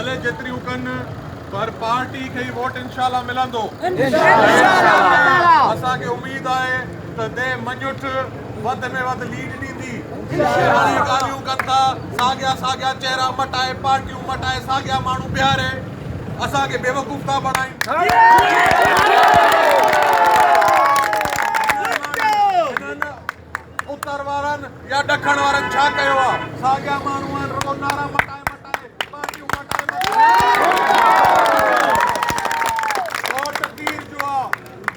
भले जेतिरियूं कनि पर पार्टी खे वोट इंशाल्लाह मिलंदो। असांखे उम्मीद आहे त दे मञुठ वध में वध लीड ॾींदी। हाणे ॻाल्हियूं कनि था साॻिया साॻिया चेहरा मटाए पार्टियूं मटाए साॻिया माण्हू बीहारे असांखे बेवकूफ़ था बणाइनि। उत्तर वारनि या ॾखण वारनि छा कयो आहे? साॻिया माण्हू आहिनि रुॻो नारा मटाए मटाए पार्टियूं मटाए वोट तीर जो आहे,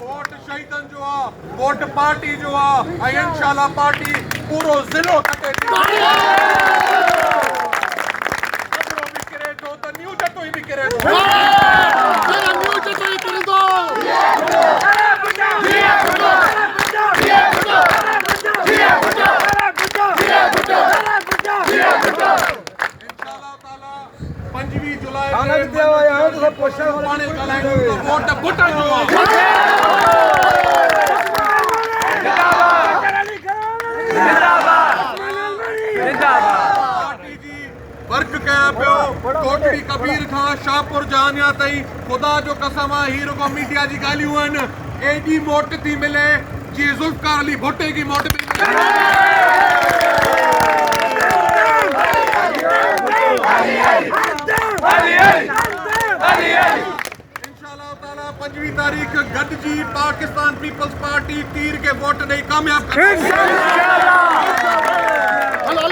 वोट शहीदनि जो आहे, वोट पार्टी जो आहे ऐं इंशाल्लाह पार्टी पूरो ज़िलो खटे विकिरे थो त न्यू जटो ई विकिरे थो। वर्क कया पियो कोटड़ी कबीर खां शाहपुर जानिया ताईं खुदा जो कसम आहे हीरो को मीडिया जी ॻाल्हियूं आहिनि। एॾी मोट थी मिले जीअं ज़ुल्फ़कार अली भुट्टे जी मोट थी इंशाअल्लाह ताला 5 तारीख़ गॾिजी पाकिस्तान पीपल्स पार्टी तीर के वोट ॾेई कामयाब हेलो